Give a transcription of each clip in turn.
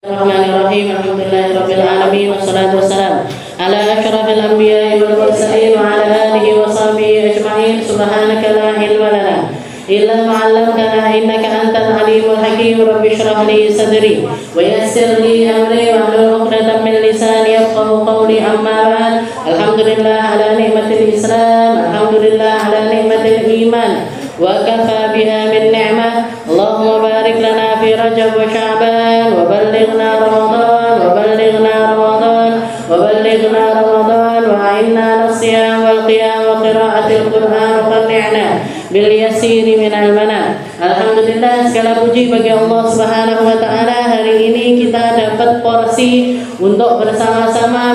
Bismillahirrahmanirrahim. Alhamdulillahirabbil alamin wassalatu wassalamu ala asyrafil anbiya'i wal mursalin wa ala alihi wa sahbihi ajma'in. Subhanaka la ilma lana illa ma 'allamtana innaka antal alimul hakim. Rabbi shrah li sadri wa yassir li amri wa hlul 'uqdatam min lisani yafqahu qawli. Amma ba'd. Alhamdulillah ala ni'matil Islam, alhamdulillah ala ni'matil iman. Wa kafa biha min ni'mah. Allahumma barik lana fi Rajab wa Sya'ban wa ballighna Ramadan wa ballighna Ramadan wa ballighna Ramadan wa a'inna lis-siyam wal qiyam wa qira'atil Qur'an wa qanni'na bil yasiri minal mana. Alhamdulillah, segala puji bagi Allah Subhanahu wa taala. Hari ini kita dapat porsi untuk bersama-sama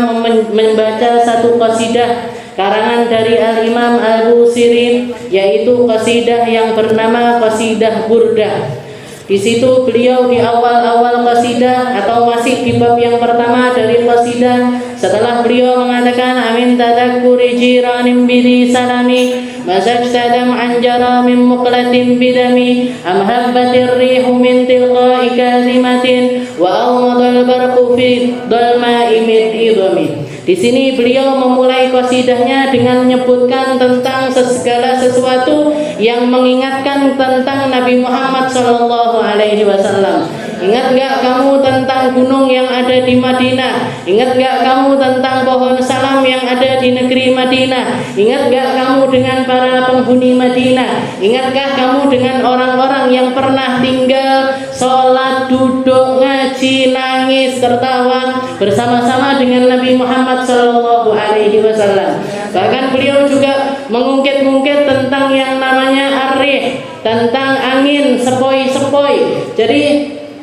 membaca satu qasidah karangan dari Al-Imam Al-Busiri, yaitu qasidah yang bernama Qasidah Burdah. Di situ beliau di awal-awal qasidah atau masih di bab yang pertama dari qasidah, setelah beliau mengatakan amin tadakkuri jiranin bidi salami mazajtadam anjara min muqlatin bidami am habbatir rihu min tilqa'i kazimatin wa awmadal barqu fi dalma'i min idami. Di sini beliau memulai qasidahnya dengan menyebutkan tentang segala sesuatu yang mengingatkan tentang Nabi Muhammad sallallahu alaihi wasallam. Ingat enggak kamu tentang gunung yang ada di Madinah? Ingat enggak kamu tentang pohon salam yang ada di negeri Madinah? Ingat enggak kamu dengan para penghuni Madinah? Ingatkah kamu dengan orang-orang yang pernah tinggal, sholat, duduk, ngaji, nangis, tertawa bersama-sama dengan Nabi Muhammad sallallahu alaihi wasallam? Bahkan beliau juga mengungkit-ungkit tentang yang namanya ar-rih, tentang angin sepoi-sepoi. Jadi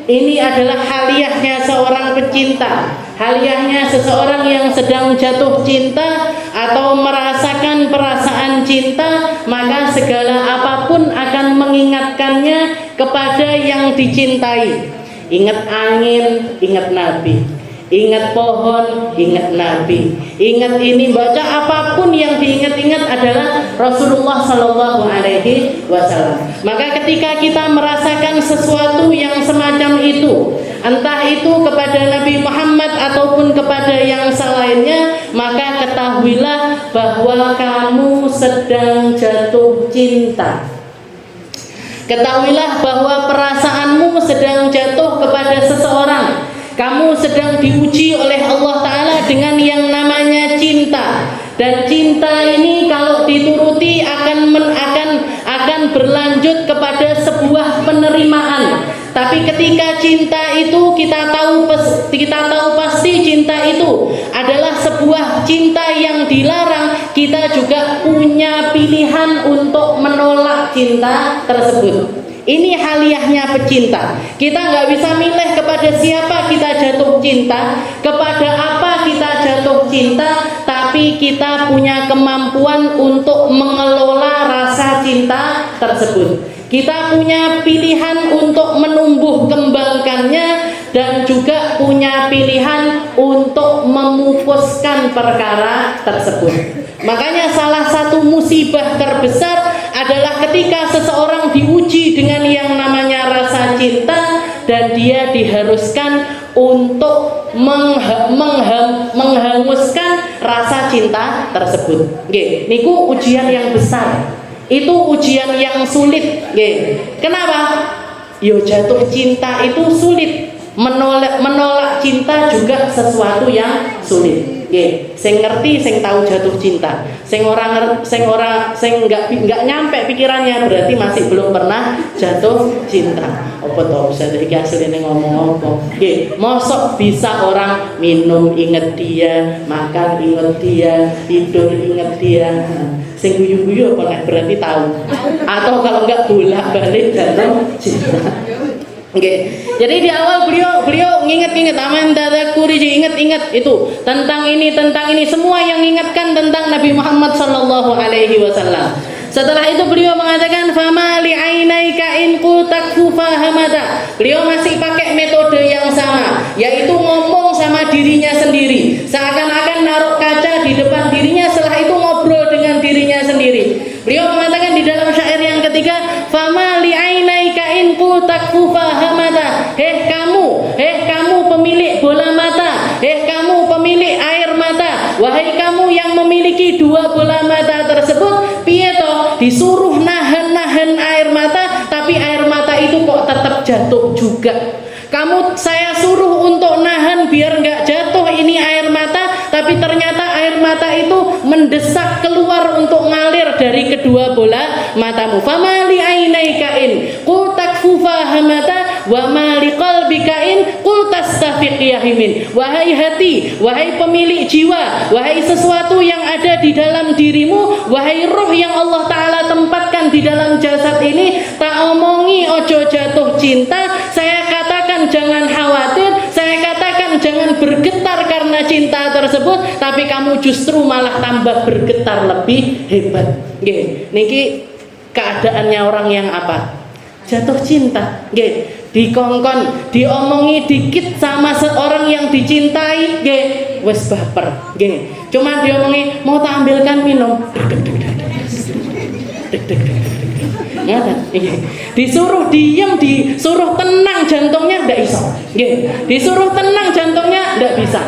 ini adalah haliahnya seorang pecinta, haliahnya seseorang yang sedang jatuh cinta atau merasakan perasaan cinta, maka segala apapun akan mengingatkannya kepada yang dicintai. Ingat angin, ingat Nabi. Ingat pohon, ingat Nabi. Ingat ini, baca apapun yang diingat-ingat adalah Rasulullah sallallahu alaihi wasallam. Maka ketika kita merasakan sesuatu yang semacam itu, entah itu kepada Nabi Muhammad ataupun kepada yang selainnya, maka ketahuilah bahwa kamu sedang jatuh cinta. Ketahuilah bahwa perasaanmu sedang jatuh kepada seseorang. Kamu sedang diuji oleh Allah Ta'ala dengan yang namanya cinta. Dan cinta ini kalau dituruti akan berlanjut kepada sebuah penerimaan. Tapi ketika cinta itu kita tahu pasti cinta itu adalah sebuah cinta yang dilarang, kita juga punya pilihan untuk menolak cinta tersebut. Ini haliahnya pecinta. Kita nggak bisa milih kepada siapa kita jatuh cinta, kepada apa kita jatuh cinta, tapi kita punya kemampuan untuk mengelola rasa cinta tersebut. Kita punya pilihan untuk menumbuh kembangkannya dan juga punya pilihan untuk memupuskan perkara tersebut. Makanya salah satu musibah terbesar adalah ketika seseorang diuji dengan yang namanya rasa cinta dan dia diharuskan untuk menghanguskan rasa cinta tersebut. Nggih, niku ujian yang besar. Itu ujian yang sulit, nggih. Kenapa? Yo jatuh cinta itu sulit. Menolak cinta juga sesuatu yang sulit. Nggih, sing ngerti, sing tahu jatuh cinta. Sing enggak nyampe pikirannya berarti masih belum pernah jatuh cinta. Apa to Ustaz iki asline ngomong apa? Nggih, mosok bisa orang minum inget dia, makan inget dia, tidur inget dia. Sing guyu-guyu apa nek berarti tahu. Atau kalau enggak bolak-balik jatuh cinta. Okay. Jadi di awal beliau ingat-ingat aman tadakkuri, ingat-ingat itu tentang ini semua yang ingatkan tentang Nabi Muhammad sallallahu alaihi wasallam. Setelah itu beliau mengatakan fama li ainaika in takfu fahamada. Beliau masih pakai metode yang sama, yaitu ngomong sama dirinya sendiri, seakan-akan naruh kaca di depan dirinya, setelah itu ngobrol dengan dirinya sendiri. Beliau mengatakan di dalam syair yang ketiga, fama li ainaika in takfu fahamada. Hei kamu wahai kamu yang memiliki dua bola mata tersebut, piye toh disuruh nahan air mata, tapi air mata itu kok tetap jatuh juga. Saya suruh untuk nahan biar nggak jatuh ini air mata, tapi ternyata air mata itu mendesak keluar untuk ngalir dari kedua bola matamu. Famali ainaikain qul takfu fahamata wa ma liqalbikain qul tastafiq yahimin. Wahai hati, wahai pemilik jiwa, wahai sesuatu yang ada di dalam dirimu, wahai roh yang Allah Ta'ala tempatkan di dalam jasad ini, tak omongi ojo jatuh cinta, saya katakan jangan khawatir, saya katakan jangan bergetar karena cinta tersebut, tapi kamu justru malah tambah bergetar lebih hebat. Nggih, niki keadaannya orang yang apa? Jatuh cinta. Nggih, dikongkon, diomongi dikit sama seorang yang dicintai, nggih, wes baper. Nggih, cuma diomongi mau tak ambilkan minum. Disuruh diam, disuruh tenang jantungnya ndak iso. Disuruh tenang jantungnya ndak bisa.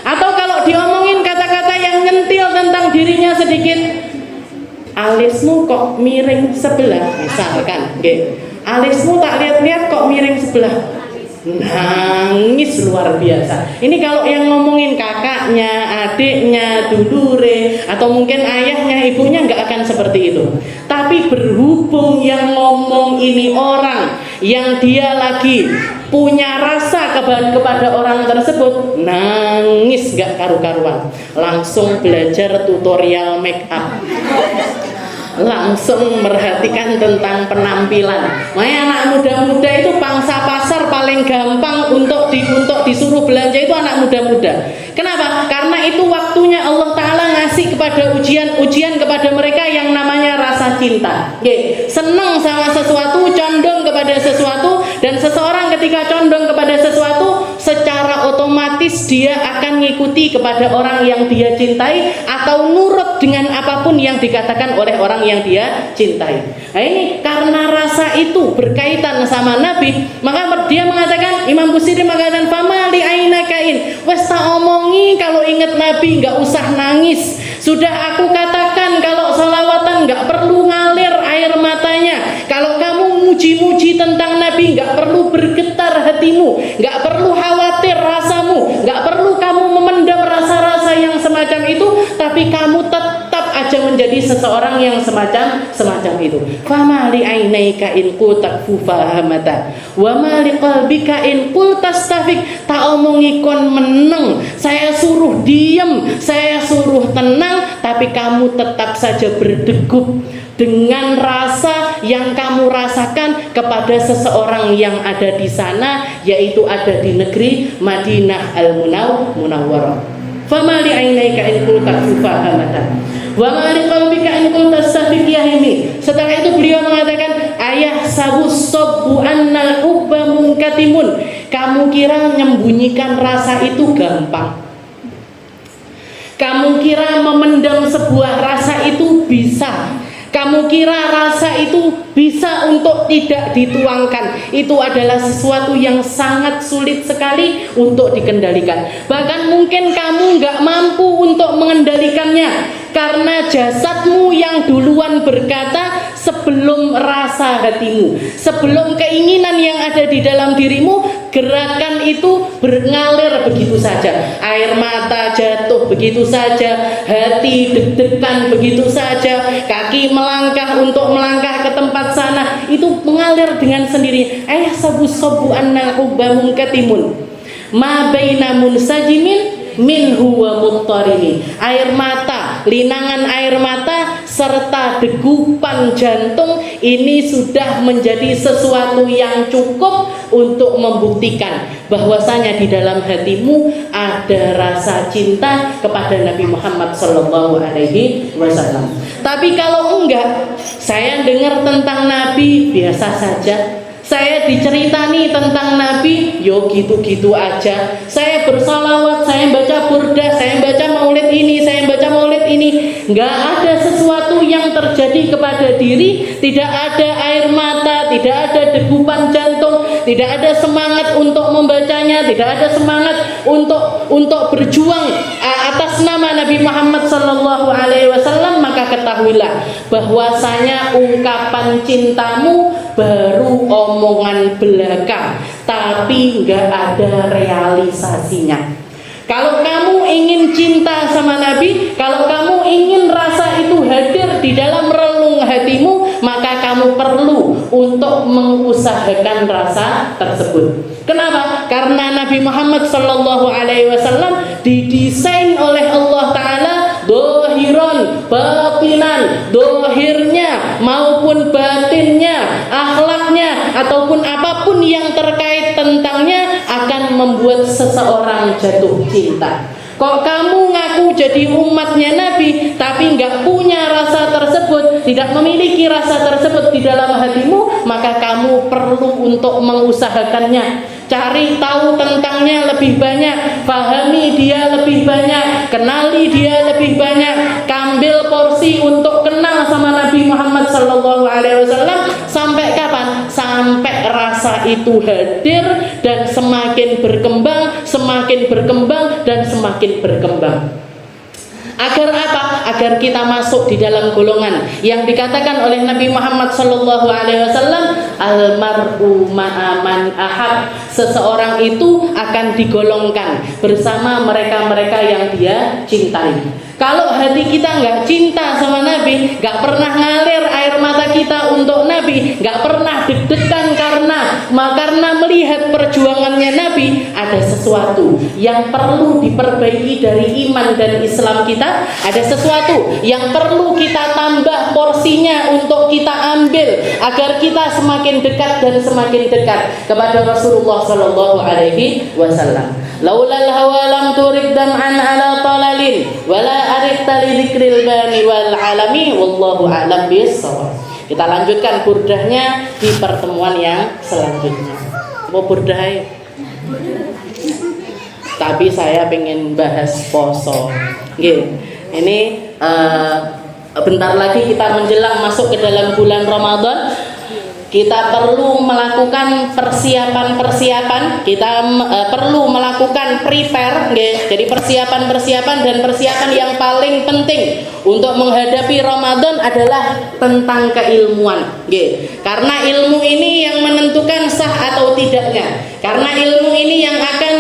Atau kalau diomongin kata-kata yang nyentil tentang dirinya sedikit, alismu kok miring sebelah misalkan, alismu tak lihat-lihat kok miring sebelah, nangis luar biasa. Ini kalau yang ngomongin kakaknya, adiknya, dulure, atau mungkin ayahnya, ibunya nggak akan seperti itu. Tapi berhubung yang ngomong ini orang yang dia lagi punya rasa kepada orang tersebut, nangis nggak karu-karuan, langsung belajar tutorial make up, langsung merhatikan tentang penampilan. Makanya anak muda-muda itu pangsa pasar paling gampang untuk disuruh belanja itu anak muda-muda. Kenapa? Karena itu waktunya Allah Ta'ala ngasih kepada ujian kepada mereka yang namanya rasa cinta. Senang sama sesuatu, condong kepada sesuatu, dan seseorang ketika condong kepada sesuatu, secara otomatis dia akan mengikuti kepada orang yang dia cintai atau nurut dengan apapun yang dikatakan oleh orang yang dia cintai. Nah ini karena rasa itu berkaitan sama Nabi, maka dia mengatakan, Imam Busiri mengatakan, fama li ainakain, wes tak omongi kalau ingat Nabi nggak usah nangis. Sudah aku katakan kalau sholawatan nggak perlu ngalir air matanya. Kalau kamu muji-muji tentang Nabi nggak perlu bergetar hatimu, nggak perlu khawatir rasamu, nggak perlu kamu memendam rasa-rasa yang semacam itu, tapi kamu tetap aja menjadi seseorang yang semacam itu. Fama li ainaika in qultakfu fahamata wa ma li qalbika in qul tastafiq. Tak omongi kon meneng, saya suruh diam, saya suruh tenang, tapi kamu tetap saja berdegup dengan rasa yang kamu rasakan kepada seseorang yang ada di sana, yaitu ada di negeri Madinah Al-Munawwarah. Fama li ainaika in qultakfu fahamata wa ma li qalbika in qul tastafiq yahimi. Setelah itu beliau mengatakan, ayah sabu sabbu annal hubba munkatimun. Kamu kira menyembunyikan rasa itu gampang? Kamu kira memendam sebuah rasa itu bisa? Kamu kira rasa itu bisa untuk tidak dituangkan? Itu adalah sesuatu yang sangat sulit sekali untuk dikendalikan. Bahkan mungkin kamu nggak mampu untuk mengendalikannya, karena jasadmu yang duluan berkata sebelum rasa hatimu, sebelum keinginan yang ada di dalam dirimu. Gerakan itu mengalir begitu saja, air mata jatuh begitu saja, hati deg-degan begitu saja, kaki melangkah untuk melangkah ke tempat sana, itu mengalir dengan sendiri. Sabu anna hubba munkatimun ma baina munsajimin minhu wa muttarini. Air mata, linangan air mata serta degupan jantung ini sudah menjadi sesuatu yang cukup untuk membuktikan bahwasanya di dalam hatimu ada rasa cinta kepada Nabi Muhammad SAW. Tapi kalau enggak, saya dengar tentang Nabi biasa saja, saya diceritani tentang Nabi, yo gitu-gitu aja. Saya bersalawat, saya baca burdah, saya baca maulid ini, saya baca maulid ini. Nggak ada sesuatu yang terjadi kepada diri, tidak ada air mata, tidak ada degupan jantung, tidak ada semangat untuk membacanya, tidak ada semangat untuk berjuang atas nama Nabi Muhammad sallallahu alaihi wasallam, maka ketahuilah bahwasanya ungkapan cintamu baru omongan belaka, tapi nggak ada realisasinya. Kalau kamu ingin cinta sama Nabi, kalau kamu ingin rasa itu hadir di dalam relung hatimu, maka kamu perlu untuk mengusahakan rasa tersebut. Kenapa? Karena Nabi Muhammad sallallahu alaihi wasallam didesain oleh Allah Ta'ala dohiron, batinan, dohirnya maupun batinnya, akhlaknya ataupun apapun yang terkait tentangnya akan membuat seseorang jatuh cinta. Kok kamu ngaku jadi umatnya Nabi tapi nggak punya rasa tersebut, tidak memiliki rasa tersebut di dalam hatimu, maka kamu perlu untuk mengusahakannya. Cari tahu tentangnya lebih banyak, pahami dia lebih banyak, kenali dia lebih banyak, ambil porsi untuk kenal sama Nabi Muhammad SAW. Sampai kapan? Sampai rasa itu hadir dan semakin berkembang, semakin berkembang dan semakin berkembang. Agar apa? Agar kita masuk di dalam golongan yang dikatakan oleh Nabi Muhammad SAW, almar'u ma'aman ahab. Seseorang itu akan digolongkan bersama mereka-mereka yang dia cintai. Kalau hati kita nggak cinta sama Nabi, nggak pernah ngalir air mata kita untuk Nabi, nggak pernah deg-degan karena melihat perjuangannya Nabi, ada sesuatu yang perlu diperbaiki dari iman dan Islam kita. Ada sesuatu yang perlu kita tambah porsinya untuk kita ambil agar kita semakin dekat dan semakin dekat kepada Rasulullah Sallallahu Alaihi Wasallam. Laulal hawa lam turid dam'an ala talalin wala arifta li dzikril bani wal alami wallahu a'lam bis-shawab. Kita lanjutkan burdahnya di pertemuan yang selanjutnya. Mau burdah? Tapi saya pengen bahas poso. Nggih. Ini bentar lagi kita menjelang masuk ke dalam bulan Ramadan. Kita perlu melakukan persiapan-persiapan, kita perlu melakukan prepare, jadi persiapan-persiapan dan persiapan yang paling penting untuk menghadapi Ramadan adalah tentang keilmuan. Karena ilmu ini yang menentukan sah atau tidaknya. Karena ilmu ini yang akan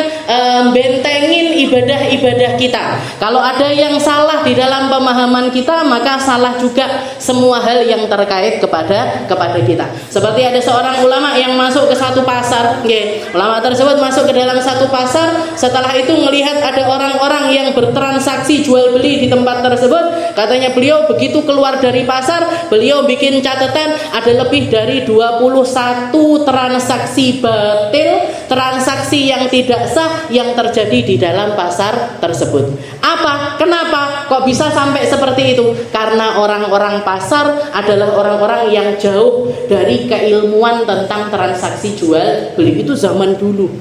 bentengin ibadah-ibadah kita. Kalau ada yang salah di dalam pemahaman kita, maka salah juga semua hal yang terkait kepada kita. Seperti ada seorang ulama yang masuk ke satu pasar, ulama tersebut masuk ke dalam satu pasar, setelah itu melihat ada orang-orang yang bertransaksi jual beli di tempat tersebut. Katanya beliau begitu keluar dari pasar, beliau bikin catatan ada lebih dari 21 transaksi batil, transaksi yang tidak sah yang terjadi di dalam pasar tersebut. Apa? Kenapa? Kok bisa sampai seperti itu? Karena orang-orang pasar adalah orang-orang yang jauh dari keilmuan tentang transaksi jual beli. Itu zaman dulu.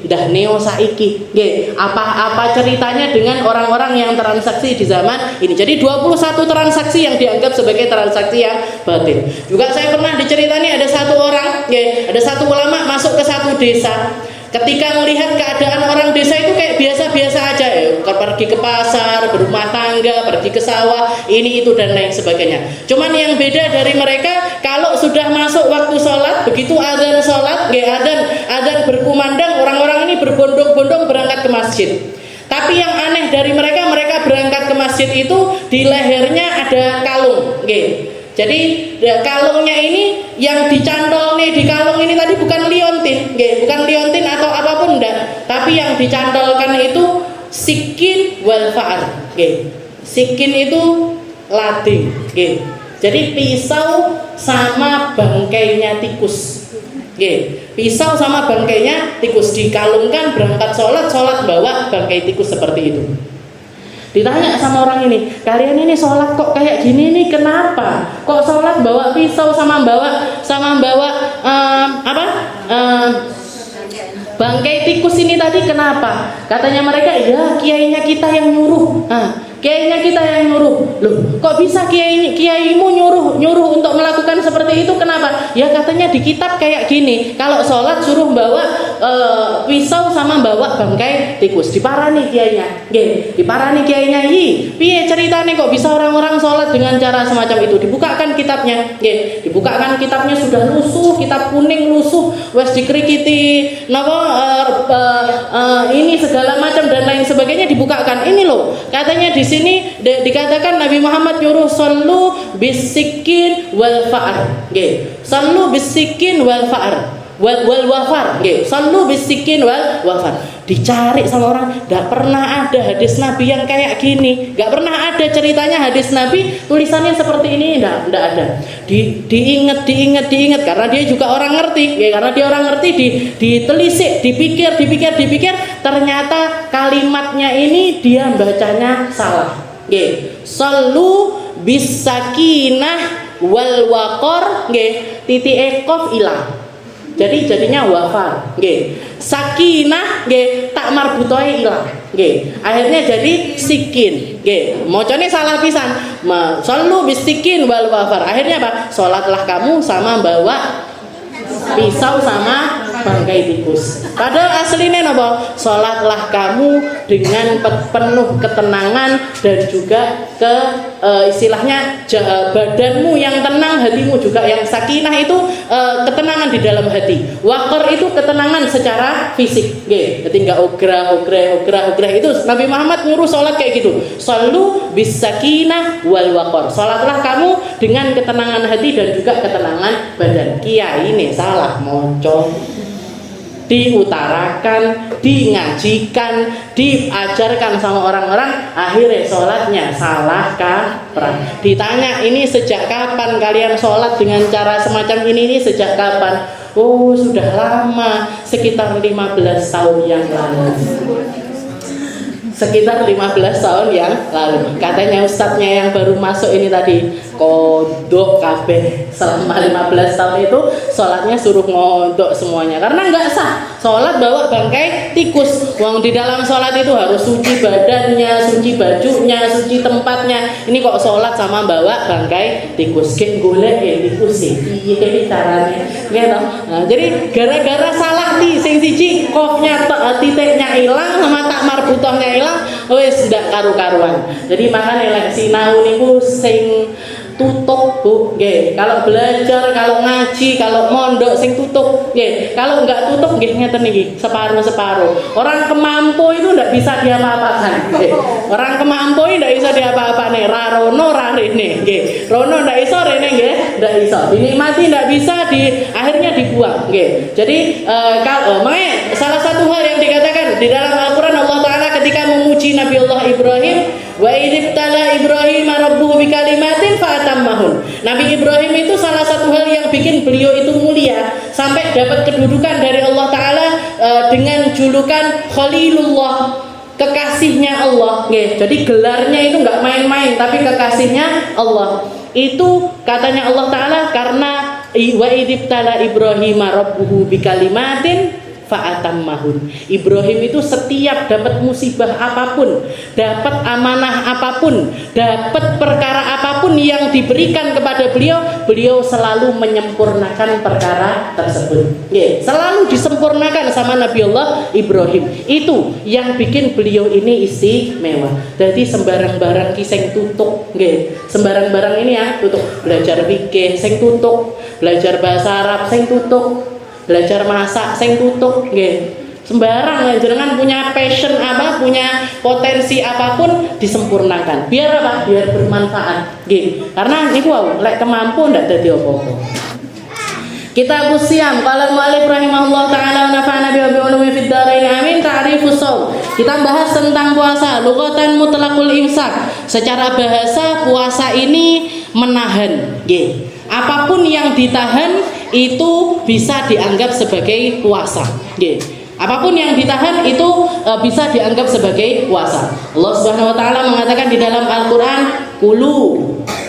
Dah neo saiki. Apa ceritanya dengan orang-orang yang transaksi di zaman ini? Jadi 21 transaksi yang dianggap sebagai transaksi yang batil. Juga saya pernah diceritani ada satu orang, ada satu ulama masuk ke satu desa. Ketika melihat keadaan orang desa itu kayak biasa-biasa aja, pergi ke pasar, berumah tangga, pergi ke sawah, ini itu dan lain sebagainya. Cuman yang beda dari mereka, kalau sudah masuk waktu sholat, begitu azan sholat, azan berkumandang, orang-orang ini berbondong-bondong berangkat ke masjid. Tapi yang aneh dari mereka berangkat ke masjid itu di lehernya ada kalung, Jadi kalungnya ini yang dicantol nih di kalung ini tadi bukan liontin, bukan liontin atau apapun enggak, tapi yang dicantolkan itu sikin wal fa'ar, sikin itu lading, jadi pisau sama bangkainya tikus, pisau sama bangkainya tikus dikalungkan berangkat sholat bawa bangkai tikus seperti itu. Ditanya sama orang ini, kalian ini sholat kok kayak gini nih, kenapa? Kok sholat bawa pisau sama bawa bangkai tikus ini tadi, kenapa? Katanya mereka, ya kiainya kita yang nyuruh. Kiainya kita yang nyuruh. Loh, kok bisa kiaimu nyuruh untuk melakukan seperti itu? Kenapa? Ya katanya di kitab kayak gini. Kalau sholat suruh bawa pisau sama bawa bangkai tikus. Diparani kiainya. Nggih, diparani kiainya. Piye ceritanya kok bisa orang-orang sholat dengan cara semacam itu? Dibukakan kitabnya. Nggih, dibukakan kitabnya sudah lusuh, kitab kuning lusuh, wes dikrikiti ini segala macam dan lain sebagainya dibukakan. Ini loh, katanya di sini dikatakan Nabi Muhammad nyuruh sallu bisikin wal fa'ar. Nggih. Sallu bisikin wal fa'ar. Wal wafar. Nggih. Sallu bisikin wal wafar. Dicari sama orang, enggak pernah ada hadis Nabi yang kayak gini. Enggak pernah ada ceritanya hadis Nabi tulisannya seperti ini, enggak ada. Diingat karena dia juga orang ngerti. Ya, karena dia orang ngerti ditelisik, dipikir, ternyata kalimatnya ini dia bacanya salah. Nggih. Sallu bisakinah wal waqar, nggih, titik qaf ilang. Jadi jadinya wafar, nggih. Sakinah, nggih, tak marbutoe ilang, nggih. Akhirnya jadi sikin, nggih. Mocone salah pisan. Sallu bisikin wal wafar. Akhirnya apa? Salatlah kamu sama bawa pisau sama bangkai tikus. Padahal aslinya napa? Salatlah kamu dengan penuh ketenangan dan juga istilahnya badanmu yang tenang, hatimu juga yang sakinah, itu ketenangan di dalam hati. Waqar itu ketenangan secara fisik. Nggih, jadi enggak ograh itu Nabi Muhammad nyuruh salat kayak gitu. Sallu bisakinah wal waqar. Salatlah kamu dengan ketenangan hati dan juga ketenangan badan. Kiai ini salah moco. Diutarakan, dingajikan, diajarkan sama orang-orang, akhirnya sholatnya salah kaprah. Ditanya, ini sejak kapan kalian sholat dengan cara semacam ini sejak kapan? Oh, sudah lama, sekitar 15 tahun yang lalu. Sekitar 15 tahun yang lalu. Katanya ustadznya yang baru masuk ini tadi, kodok kabeh selama 15 tahun itu sholatnya suruh ngodok semuanya karena nggak sah. Sholat bawa bangkai tikus. Wong di dalam sholat itu harus suci badannya, suci bajunya, suci tempatnya. Ini kok sholat sama bawa bangkai tikus. Kayak golek ya tikus sih. Iya caranya. Gitu. Nah, jadi gara-gara salah sing siji kofnya titiknya hilang sama tak marbutohnya hilang. Wes ndak karu-karuan. Jadi makanya lek sinau niku sing tutup Bu, nggih. Kalau belajar, kalau ngaji, kalau mondok sing tutup, nggih. Kalau enggak tutup nggih ngeten iki, separuh-separuh. Orang kemampu itu ndak bisa diapa-apakan, nggih. Orang kemampu ndak bisa diapa-apane, ra rono ra rene, nggih. Rono ndak iso, rene nggih, ndak iso. Dinikmati ndak bisa, akhirnya dibuang, nggih. Jadi makanya salah satu hal yang dikatakan di dalam Al-Qur'an Allah Taala ketika memuji Nabi Allah Ibrahim, wa idibtala Ibrahim rabbuhu bikalimatin fa'atammahun. Nabi Ibrahim itu salah satu hal yang bikin beliau itu mulia sampai dapat kedudukan dari Allah Taala dengan julukan Khalilullah, kekasihnya Allah. Jadi gelarnya itu nggak main-main, tapi kekasihnya Allah. Itu katanya Allah Taala karena wa idibtala Ibrahim rabbuhu bikalimatin fa'atammahun. Ibrahim itu setiap dapat musibah apapun, dapat amanah apapun, dapat perkara apapun yang diberikan kepada beliau selalu menyempurnakan perkara tersebut. Selalu disempurnakan sama Nabi Allah Ibrahim. Itu yang bikin beliau ini istimewa. Jadi sembarang-barang ki sing tutuk, sembarang-barang ini ya tutuk. Belajar fikih sing tutuk, belajar bahasa Arab sing tutuk, belajar masak sing tutuk, nggih. Sembarang ya, jenengan punya passion apa, punya potensi apapun disempurnakan. Biar apa? Biar bermanfaat, nggih. Karena niku wae lek kemampu ndak dadi apa-apa. Kitabus Siyam qala al-mu'allif rahimahullah taala wa nafa'ana bi ulumi fid dharain amin. Ta'rifus shaum. Kita bahas tentang puasa, lughatan mutlaqul imsak. Secara bahasa puasa ini menahan, nggih. Apapun yang ditahan itu bisa dianggap sebagai puasa. Apapun yang ditahan itu bisa dianggap sebagai puasa. Allah Subhanahu wa taala mengatakan di dalam Al-Qur'an, "Kulu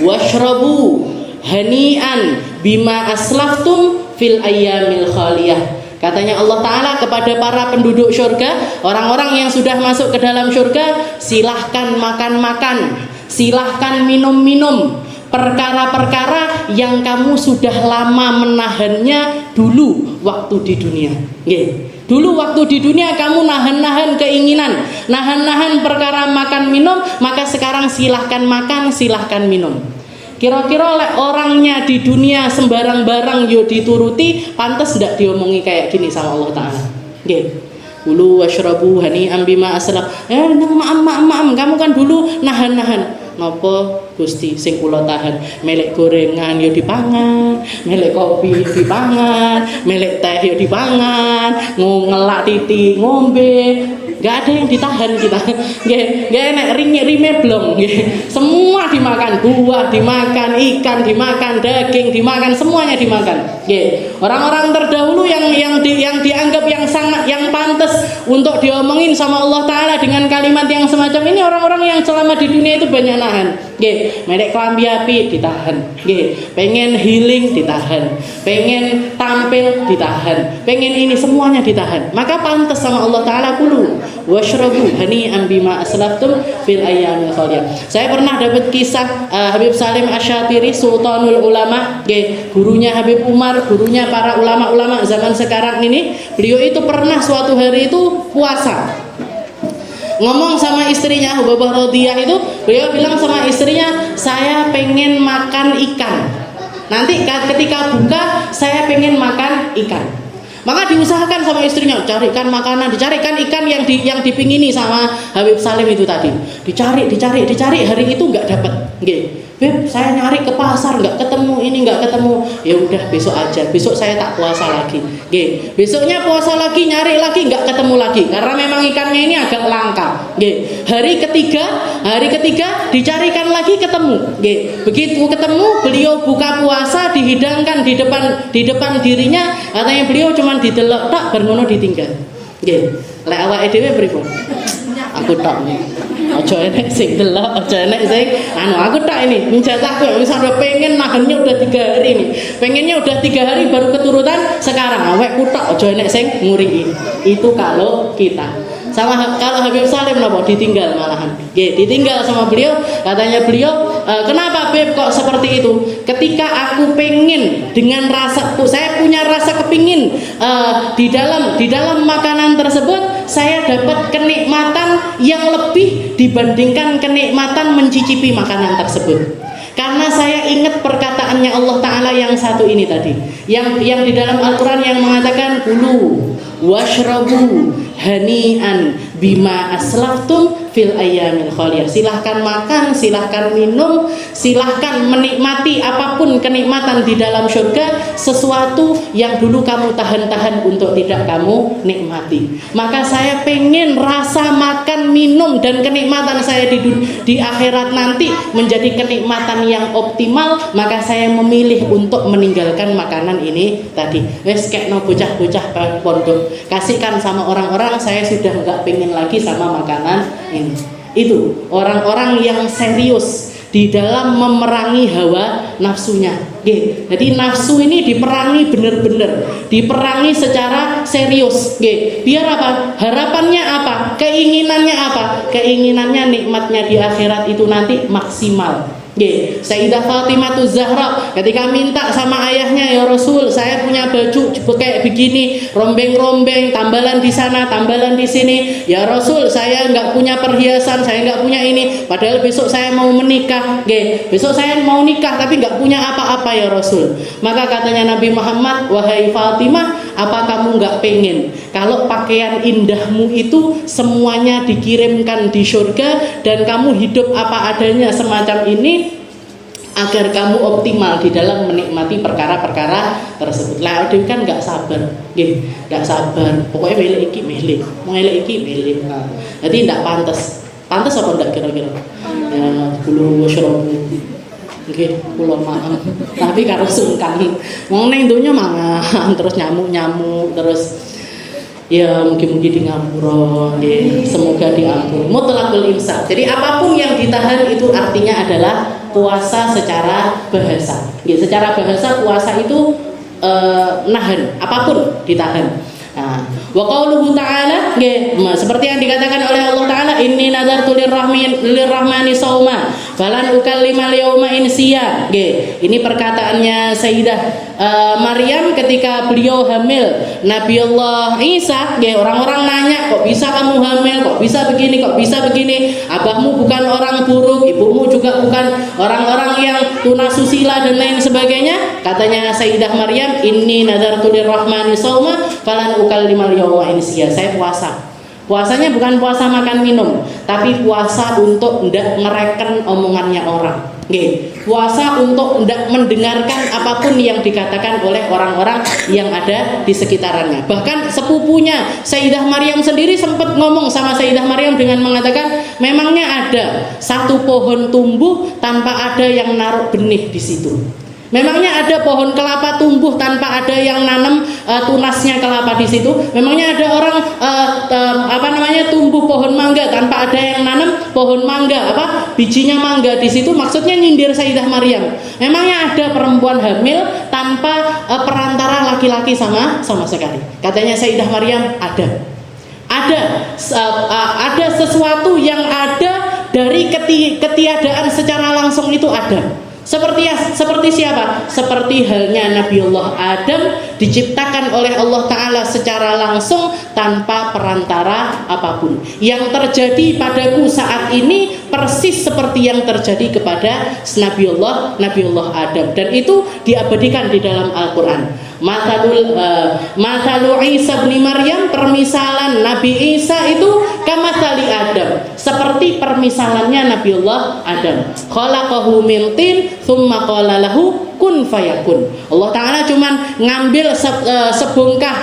washrabu hani'an bima aslaftum fil ayyamil khaliyah." Katanya Allah Ta'ala kepada para penduduk surga, orang-orang yang sudah masuk ke dalam surga, silahkan makan-makan, silahkan minum-minum perkara-perkara yang kamu sudah lama menahannya dulu waktu di dunia. Dulu waktu di dunia kamu nahan-nahan keinginan, nahan-nahan perkara makan minum, maka sekarang silahkan makan, silahkan minum. Kira-kira orangnya di dunia sembarang barang yo dituruti, pantas ndak diomongi kayak gini sama Allah Ta'ala. Kulu washrabu hani'an bima aslaf. Maam, kamu kan dulu nahan-nahan. Napa Gusti sing kula tahan? Melek gorengan yo dipangan, melek kopi dipangan, melek teh yo dipangan, ngelak titi ngombe. Gak ada yang ditahan kita. Gak enak rime blong. Semua dimakan, buah dimakan, ikan dimakan, daging dimakan, semuanya dimakan. Orang-orang terdahulu yang dianggap yang pantas untuk diomongin sama Allah Ta'ala dengan kalimat yang semacam ini, orang-orang yang selama di dunia itu banyak nahan. Melek kelambi api ditahan. Pengen healing ditahan, pengen tampil ditahan, pengen ini semuanya ditahan. Maka pantas sama Allah Ta'ala kulu washrabu hani'an bima aslaftum fil ayyamil khaliyah. Saya pernah dapat kisah Habib Salim Asy-Syatiri, Sultanul Ulama, gurunya Habib Umar, gurunya para ulama-ulama zaman sekarang ini. Beliau itu pernah suatu hari itu puasa, ngomong sama istrinya Hubabah Radhiyah itu, beliau bilang sama istrinya, saya pengen makan ikan, nanti ketika buka saya pengen makan ikan. Maka diusahakan sama istrinya, carikan makanan, dicarikan ikan yang dipingini sama Habib Salim itu tadi. Dicari, hari itu nggak dapat. Beb, saya nyari ke pasar nggak ketemu, ini nggak ketemu. Ya udah besok aja, besok saya tak puasa lagi. Besoknya puasa lagi, nyari lagi nggak ketemu lagi, karena memang ikannya ini agak langka. Hari ketiga dicarikan lagi ketemu. Begitu ketemu, beliau buka puasa, dihidangkan di depan dirinya, katanya beliau cuma didelok tak bermono ditinggal. Lek awake dhewe pripun? Aku tak nih. Aja enek sing delok, aja enek sing aku tak ini. Jatahku wis sampe pengen nahannya udah 3 hari nih. Pengennya udah 3 hari baru keturutan, sekarang awekku tak aja enek sing nguriki. Itu kalau kita. Sama kalau Habib Salim napa ditinggal malahan. Ditinggal sama beliau, katanya beliau, kenapa Beb kok seperti itu? Ketika aku pengen dengan rasaku, saya punya rasa kepingin di dalam makanan tersebut saya dapat kenikmatan yang lebih dibandingkan kenikmatan mencicipi makanan tersebut. Karena saya ingat perkataannya Allah Ta'ala yang satu ini tadi, yang di dalam Al-Quran yang mengatakan kulu washrabu hani'an bima aslaftum fil ayyamil khaliyah. Silahkan makan, silahkan minum, silahkan menikmati apapun kenikmatan di dalam surga, sesuatu yang dulu kamu tahan-tahan untuk tidak kamu nikmati. Maka saya pengen rasa makan, minum dan kenikmatan saya di akhirat nanti menjadi kenikmatan yang optimal, maka saya memilih untuk meninggalkan makanan ini tadi. Wes kekno bocah-bocah pondok, kasihkan sama orang-orang, saya sudah enggak pengen lagi sama makanan ini. Itu orang-orang yang serius di dalam memerangi hawa nafsunya. Jadi nafsu ini diperangi benar-benar, diperangi secara serius. Biar apa? Harapannya apa? Keinginannya apa? Keinginannya nikmatnya di akhirat itu nanti maksimal. Sayyidah Fatimah Zahra ketika minta sama ayahnya, ya Rasul, saya punya baju kayak begini, rombeng-rombeng, tambalan di sana, tambalan di sini. Ya Rasul, saya nggak punya perhiasan, saya nggak punya ini. Padahal besok saya mau menikah, besok saya mau nikah, tapi nggak punya apa-apa ya Rasul. Maka katanya Nabi Muhammad, wahai Fatimah, apa kamu nggak pengen kalau pakaian indahmu itu semuanya dikirimkan di surga dan kamu hidup apa adanya semacam ini, agar kamu optimal di dalam menikmati perkara-perkara tersebut. Lah Dewi kan nggak sabar, nggak sabar. Pokoknya milih iki milih, mau milih iki milih. Nah, jadi nggak pantas apa nggak kira-kira? Ya bulu syurubu, pulau maaf. Tapi karo sungkan, mau neng dunya mangan, terus nyamuk, terus ya mungkin di ngapura, semoga diampuni. Mutlaqul imsak. Jadi apapun yang ditahan itu artinya adalah puasa secara bahasa. Secara bahasa puasa itu nahan, apapun ditahan. Nah, wa qauluhu ta'ala seperti yang dikatakan oleh Allah Ta'ala, inni nadartu lirrahmani sauma falan ukallima al-yauma insiya. Ini perkataannya Sayyidah Maryam ketika beliau hamil Nabiullah Isa. Orang-orang nanya, kok bisa kamu hamil, kok bisa begini, kok bisa begini, abahmu bukan orang buruk, ibumu juga bukan orang-orang yang tunasusila dan lain sebagainya. Katanya Sayyidah Maryam, inni nadartu lirrahmani sauma falan ukallima al-yauma insiya. Saya puasa. Puasanya bukan puasa makan minum, tapi puasa untuk tidak ngereken omongannya orang. Puasa untuk tidak mendengarkan apapun yang dikatakan oleh orang-orang yang ada di sekitarnya. Bahkan sepupunya Sayyidah Maryam sendiri sempat ngomong sama Sayyidah Maryam dengan mengatakan, memangnya ada satu pohon tumbuh tanpa ada yang naruh benih di situ? Memangnya ada pohon kelapa tumbuh tanpa ada yang nanam tunasnya kelapa di situ? Memangnya ada orang tumbuh pohon mangga tanpa ada yang nanam pohon mangga, bijinya mangga di situ? Maksudnya nyindir Sayyidah Maryam. Memangnya ada perempuan hamil tanpa perantara laki-laki sama sekali? Katanya Sayyidah Maryam, ada. Ada sesuatu yang ada dari ketiadaan secara langsung, itu ada. Seperti siapa? Seperti halnya Nabiullah Adam diciptakan oleh Allah Ta'ala secara langsung tanpa perantara apapun. Yang terjadi padaku saat ini persis seperti yang terjadi kepada Nabiullah Adam, dan itu diabadikan di dalam Al-Quran. Mathalu Isa bin Maryam, permisalan Nabi Isa itu kamathali Adam, seperti permisalannya Nabiullah Adam. Khalaqahu min tin tsumma qala lahu kun fayakun. Allah Ta'ala cuman ngambil sebongkah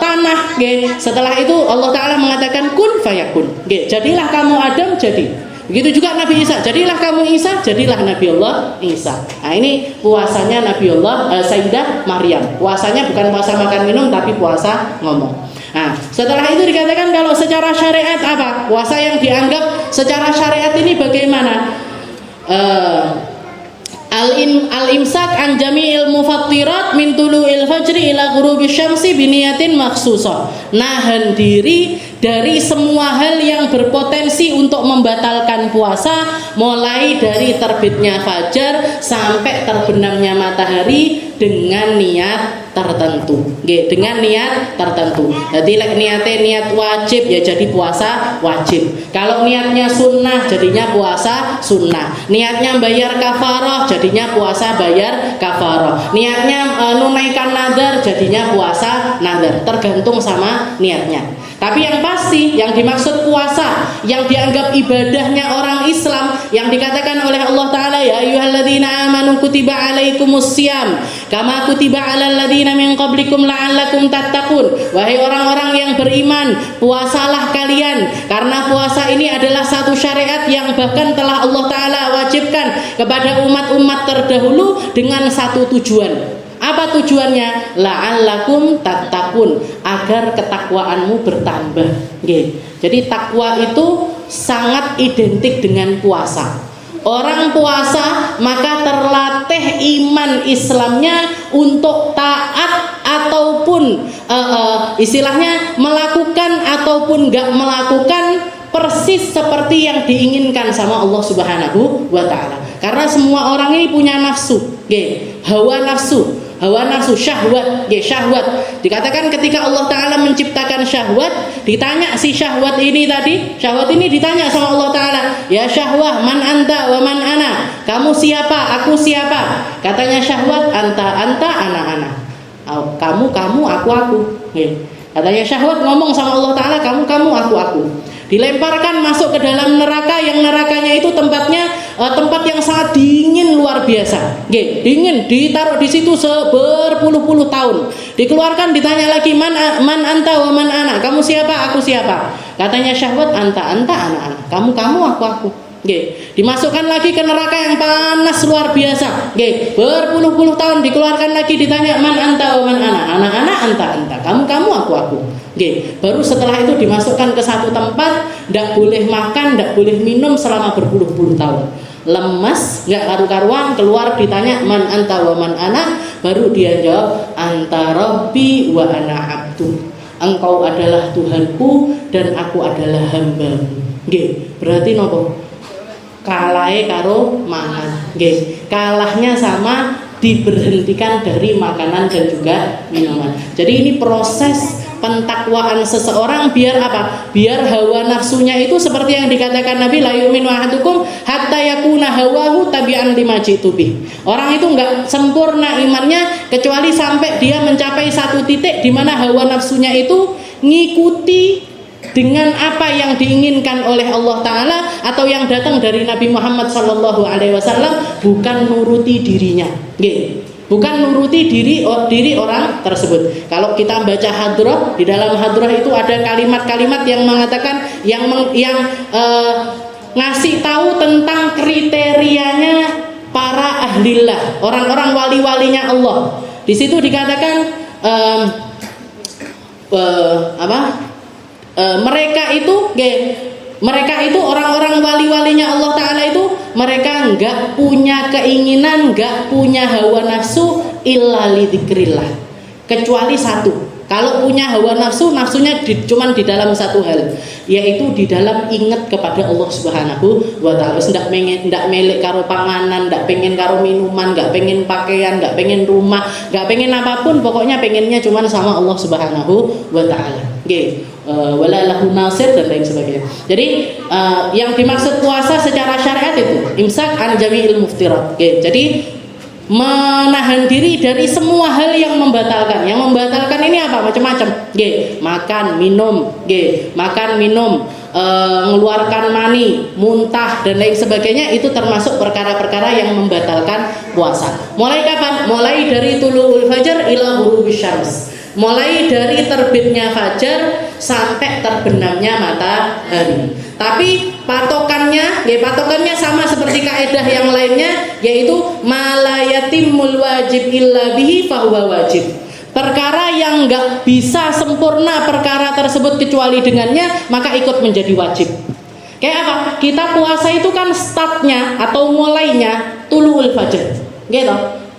tanah, setelah itu Allah Ta'ala mengatakan kun fayakun, jadilah kamu Adam, jadi. Begitu juga Nabi Isa, jadilah kamu Isa, jadilah Nabiullah Isa. Nah, ini puasanya Nabiullah Sayyidah Maryam. Puasanya bukan puasa makan minum, tapi puasa ngomong. Nah, setelah itu dikatakan kalau secara syariat apa? Puasa yang dianggap secara syariat ini bagaimana? Al-imsak an jami'il mufattirat min tulu'il fajri ila ghurubisy syamsi biniyatin makhsusah. Nahan diri dari semua hal yang berpotensi untuk membatalkan puasa, mulai dari terbitnya fajar sampai terbenamnya matahari dengan niat tertentu. Dengan niat tertentu. Jadi niat wajib ya jadi puasa wajib. Kalau niatnya sunnah jadinya puasa sunnah. Niatnya bayar kafarah jadinya puasa bayar kafarah. Niatnya menunaikan nadar jadinya puasa nadar. Tergantung sama niatnya. Tapi yang pasti yang dimaksud puasa yang dianggap ibadahnya orang Islam, yang dikatakan oleh Allah Ta'ala, ya ayyuhalladzina amanu kutiba alaikumus syiyam kama kutiba alal ladzina min qablikum la'allakum tattaqun. Wahai orang-orang yang beriman, puasalah kalian, karena puasa ini adalah satu syariat yang bahkan telah Allah Ta'ala wajibkan kepada umat-umat terdahulu dengan satu tujuan. Apa tujuannya? La'allakum tattaqun, agar ketakwaanmu bertambah. Jadi takwa itu sangat identik dengan puasa. Orang puasa maka terlatih iman Islamnya untuk taat ataupun istilahnya melakukan ataupun gak melakukan persis seperti yang diinginkan sama Allah Subhanahu wa Ta'ala. Karena semua orang ini punya nafsu, hawa nafsu, syahwat, syahwat. Dikatakan ketika Allah Ta'ala menciptakan syahwat, ditanya si syahwat ini ditanya sama Allah Ta'ala, ya syahwah, man anta wa man ana, kamu siapa, aku siapa? Katanya syahwat, anta, ana. Kamu, aku. Katanya syahwat ngomong sama Allah Ta'ala, kamu, aku. Dilemparkan masuk ke dalam neraka, yang nerakanya itu tempatnya tempat yang sangat dingin luar biasa. Dingin, ditaruh di situ berpuluh-puluh tahun. Dikeluarkan, ditanya lagi, man anta wa man ana, kamu siapa, aku siapa? Katanya syahwat, anta, ana. Kamu, aku. Dimasukkan lagi ke neraka yang panas luar biasa. Berpuluh-puluh tahun, dikeluarkan lagi, ditanya, man anta wa man ana, anta, kamu, aku. Baru setelah itu dimasukkan ke satu tempat, tidak boleh makan, tidak boleh minum selama berpuluh-puluh tahun. Lemas, nggak karu-karuan, keluar ditanya, man anta wa man ana, baru dia jawab, anta rabbi wa ana abdu. Engkau adalah Tuhanku dan aku adalah hamba-Mu. Nggih, berarti nopo? Kalahe karo mangan. Nggih, kalahnya sama diberhentikan dari makanan dan juga minuman. Jadi ini proses pentakwaan seseorang biar apa? Biar hawa nafsunya itu seperti yang dikatakan Nabi, la yu'minu ahadukum hatta yakuna hawahu tabi'an lima jitu bih. Orang itu enggak sempurna imannya kecuali sampai dia mencapai satu titik di mana hawa nafsunya itu ngikuti dengan apa yang diinginkan oleh Allah Ta'ala atau yang datang dari Nabi Muhammad SAW, bukan nuruti dirinya. Bukan nuruti diri orang tersebut. Kalau kita baca hadroh, di dalam hadroh itu ada kalimat-kalimat yang mengatakan yang ngasih tahu tentang kriterianya para ahlillah, orang-orang wali-walinya Allah. Di situ dikatakan mereka itu orang-orang wali-walinya Allah Ta'ala itu mereka enggak punya keinginan, enggak punya hawa nafsu illa lidzikrillah, kecuali satu. Kalau punya hawa nafsu, nafsunya cuman di dalam satu hal, yaitu di dalam ingat kepada Allah Subhanahu wa Ta'ala. Ndak melek karo panganan, ndak pengen karo minuman, ndak pengen pakaian, ndak pengen rumah, ndak pengen apapun, pokoknya pengennya cuman sama Allah Subhanahu wa Ta'ala. Nggih. Wala lahu nasir dan lain sebagainya. Jadi yang dimaksud puasa secara syariat itu imsak an jami'il muftirat. Jadi menahan diri dari semua hal yang membatalkan. Yang membatalkan ini apa? Macam-macam. Makan, minum, mengeluarkan mani, muntah dan lain sebagainya, itu termasuk perkara-perkara yang membatalkan puasa. Mulai kapan? Mulai dari tulu'ul fajar ila ghurubisy syams. Mulai dari terbitnya fajar sampai terbenamnya matahari. Tapi patokannya sama seperti kaidah yang lainnya, yaitu malayatimul wajib illa bihi fahuwa wajib. Perkara yang enggak bisa sempurna perkara tersebut kecuali dengannya, maka ikut menjadi wajib. Kayak apa? Kita puasa itu kan startnya atau mulainya tulu'ul fajar. Gitu.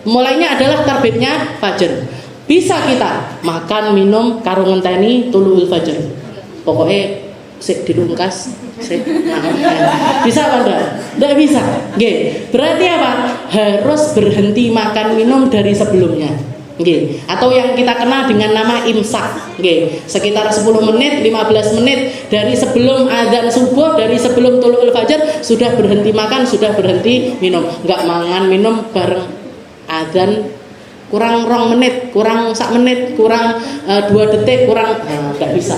Mulainya adalah terbitnya fajar. Bisa kita makan, minum, karo ngenteni tulu'ul fajar. Pokoknya sik dilungkas, sik bisa apa enggak? Enggak bisa. Berarti apa? Harus berhenti makan minum dari sebelumnya. Atau yang kita kenal dengan nama imsak. Sekitar 10 menit, 15 menit dari sebelum azan subuh, dari sebelum tulu'ul fajar sudah berhenti makan, sudah berhenti minum. Enggak mangan minum bareng azan, kurang 2 menit, kurang 1 menit, kurang 2 detik, kurang nggak bisa.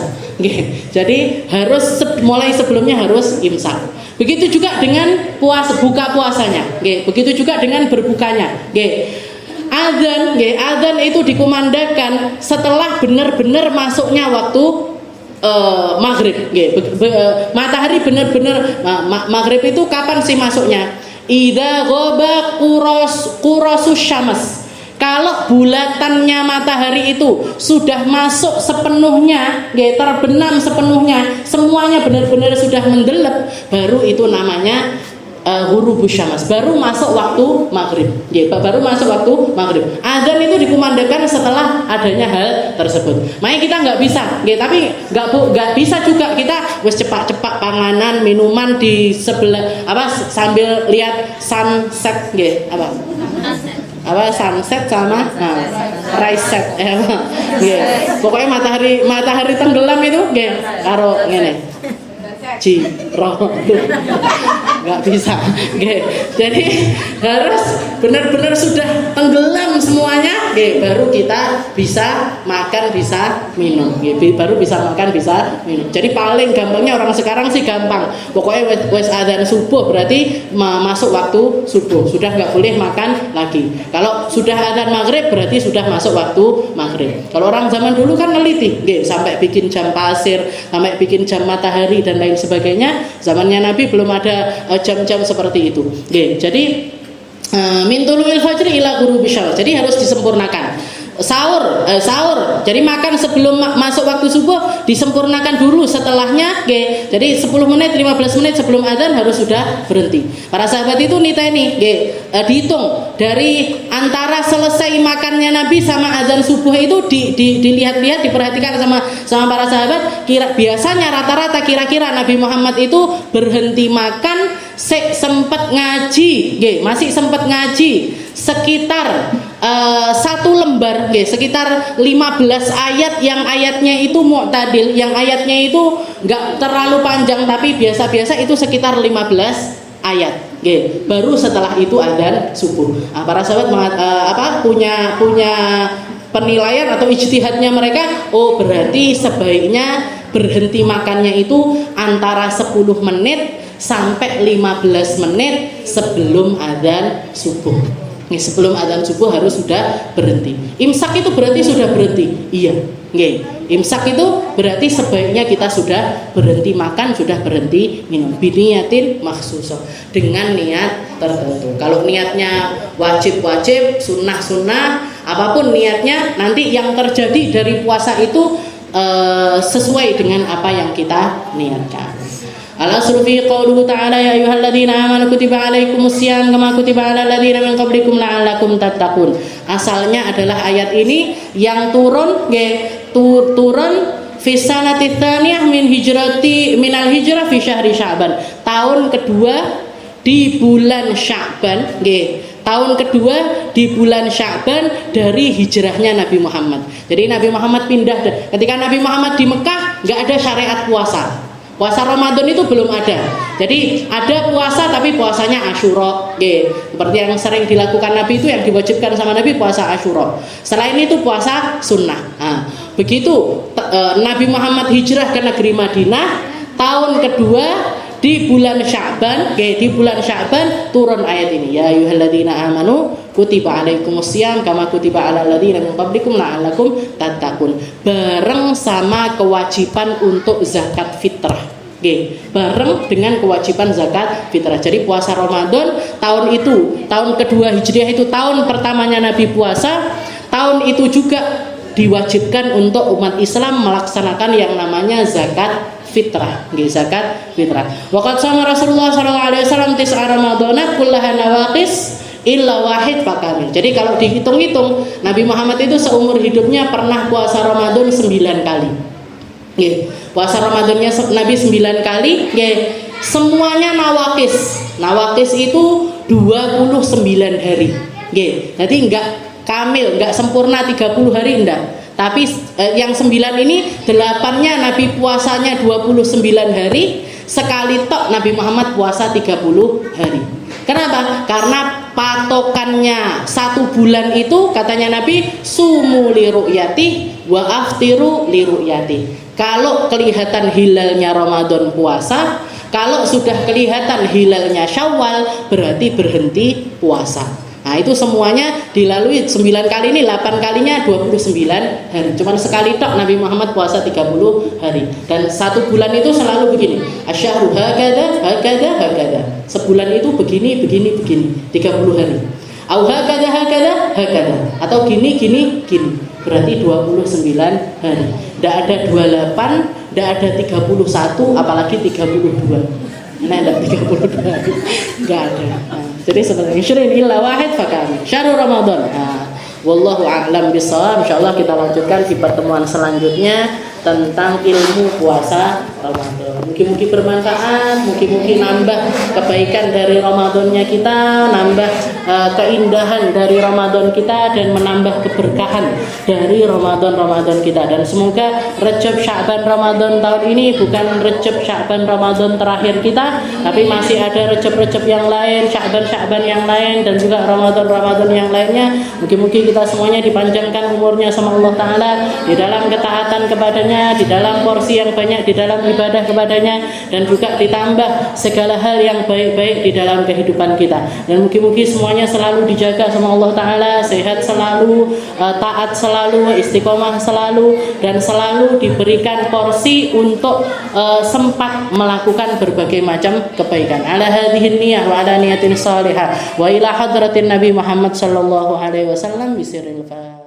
Jadi harus mulai sebelumnya harus imsak. Begitu juga dengan buka puasanya. Begitu juga dengan berbukanya. Adzan itu dikumandangkan setelah benar-benar masuknya waktu maghrib. Matahari benar-benar maghrib itu kapan sih masuknya? Idza ghaba qurasus syams. Kalau bulatannya matahari itu sudah masuk sepenuhnya, terbenam sepenuhnya, semuanya benar-benar sudah mendelep, baru itu namanya ghurubus syams, baru masuk waktu maghrib. Baru masuk waktu maghrib. Adzan itu dikumandangkan setelah adanya hal tersebut. Makanya kita nggak bisa, tapi nggak bisa juga kita wes cepat-cepat panganan, minuman di sebelah sambil lihat sunset, sunset sama rise set. Pokoknya matahari tenggelam itu karo ngene nggak bisa. Jadi harus benar-benar sudah tenggelam semuanya, baru kita bisa makan, bisa minum. Baru bisa makan, bisa minum. Jadi paling gampangnya orang sekarang sih gampang. Pokoknya wes adzan subuh berarti masuk waktu subuh, sudah nggak boleh makan lagi. Kalau sudah adzan maghrib berarti sudah masuk waktu maghrib. Kalau orang zaman dulu kan neliti, sampai bikin jam pasir, sampai bikin jam matahari dan lain sebagainya. Zamannya Nabi belum ada jam-jam seperti itu. Jadi min tulu'il fajri ila ghurubisyams. Jadi harus disempurnakan. sahur. Jadi makan sebelum masuk waktu subuh disempurnakan dulu, setelahnya nggih. Jadi 10 menit 15 menit sebelum adzan harus sudah berhenti. Para sahabat itu niteni nggih, dihitung dari antara selesai makannya Nabi sama adzan subuh itu dilihat-lihat, diperhatikan sama para sahabat. Biasanya rata-rata kira-kira Nabi Muhammad itu berhenti makan sempat ngaji, masih sempat ngaji sekitar 1 lembar, sekitar 15 ayat yang ayatnya itu mu'tadil, yang ayatnya itu nggak terlalu panjang tapi biasa-biasa, itu sekitar 15 ayat. Baru setelah itu adzan subuh. Para sahabat punya penilaian atau ijtihadnya mereka, berarti sebaiknya berhenti makannya itu antara 10 menit sampai 15 menit sebelum adzan subuh. Sebelum adzan subuh harus sudah berhenti. Imsak itu berarti sudah berhenti. Iya, imsak itu berarti sebaiknya kita sudah berhenti makan, sudah berhenti minum. Biniyatin makhsusah, dengan niat tertentu. Kalau niatnya wajib-wajib, sunnah-sunnah, apapun niatnya, nanti yang terjadi dari puasa itu sesuai dengan apa yang kita niatkan. Al-asru fi qauluhu ta'ala ya ayyuhalladzina amanu kutiba alaikumus syiyam kama kutiba alal ladzina min qablikum la'allakum tattaqun. Asalnya adalah ayat ini yang turun fi sanati tsaniyah minal hijrah fi syahri Sya'ban. Tahun kedua di bulan Sya'ban, tahun kedua di bulan Sya'ban dari hijrahnya Nabi Muhammad. Jadi Nabi Muhammad pindah, ketika Nabi Muhammad di Mekah nggak ada syariat puasa. Puasa Ramadan itu belum ada. Jadi ada puasa tapi puasanya Asyura, seperti yang sering dilakukan Nabi itu, yang diwajibkan sama Nabi puasa Asyura. Selain itu puasa sunnah. Begitu Nabi Muhammad hijrah ke negeri Madinah, tahun kedua di bulan Sya'ban, di bulan Sya'ban turun ayat ini. Ya ayyuhalladzina amanu kutiba alaikumus syiyam kama kutiba alal ladzina min qablikum la'allakum tattaqun. Bareng sama kewajiban untuk zakat fitrah. Bareng dengan kewajiban zakat fitrah. Jadi puasa Ramadan tahun itu, tahun kedua Hijriah itu tahun pertamanya Nabi puasa, tahun itu juga diwajibkan untuk umat Islam melaksanakan yang namanya zakat fitrah, zakat fitrah. Waqad sama Rasulullah sallallahu alaihi wasallam tis'a ramadhana kullaha nawaqis illa wahid fakamil. Jadi kalau dihitung-hitung Nabi Muhammad itu seumur hidupnya pernah puasa Ramadan 9 kali. Puasa Ramadannya Nabi 9 kali, semuanya nawaqis. Nawaqis itu 29 hari. Jadi enggak kamil, enggak sempurna 30 hari enggak. Tapi yang 9 ini 8-nya Nabi puasanya 29 hari, sekali tok Nabi Muhammad puasa 30 hari. Kenapa? Karena patokannya 1 bulan itu katanya Nabi sumu li ru'yati wa aftiru li ru'yati. Kalau kelihatan hilalnya Ramadan puasa, kalau sudah kelihatan hilalnya Syawal berarti berhenti puasa. Nah itu semuanya dilalui 9 kali ini, 8 kalinya 29 hari. Cuman sekali tok Nabi Muhammad puasa 30 hari. Dan 1 bulan itu selalu begini. Asyahru hakada, hakada, hakada. Sebulan itu begini, begini, begini. 30 hari. Au hakada, hakada, hakada. Atau gini, gini, gini. Berarti 29 hari. Tidak ada 28, tidak ada 31, apalagi 32. Nah, ada 32 hari. Enggak ada. Jadi sebenarnya syurin illa wahid fakami syahrul Ramadan. Wallahu a'lam bishawab. Insyaallah kita lanjutkan di pertemuan selanjutnya tentang ilmu puasa Ramadan. Mungkin bermanfaat, mungkin nambah kebaikan dari Ramadannya kita, nambah keindahan dari Ramadan kita, dan menambah keberkahan dari Ramadan kita. Dan semoga Rajab Sya'ban Ramadan tahun ini bukan Rajab Sya'ban Ramadan terakhir kita, tapi masih ada Rajab yang lain, Sya'ban yang lain, dan juga Ramadan yang lainnya. Mungkin kita semuanya dipanjangkan umurnya sama Allah Ta'ala di dalam ketaatan kepadanya, di dalam porsi yang banyak, di dalam ibadah kepadanya, dan juga ditambah segala hal yang baik-baik di dalam kehidupan kita. Dan mungkin semuanya selalu dijaga sama Allah Ta'ala, sehat selalu, taat selalu, istiqomah selalu, dan selalu diberikan porsi untuk sempat melakukan berbagai macam kebaikan. Ala hadhihi niyah wa ala niyatin salihah wa ila hadratin Nabi Muhammad sallallahu alaihi wasallam bisiril fa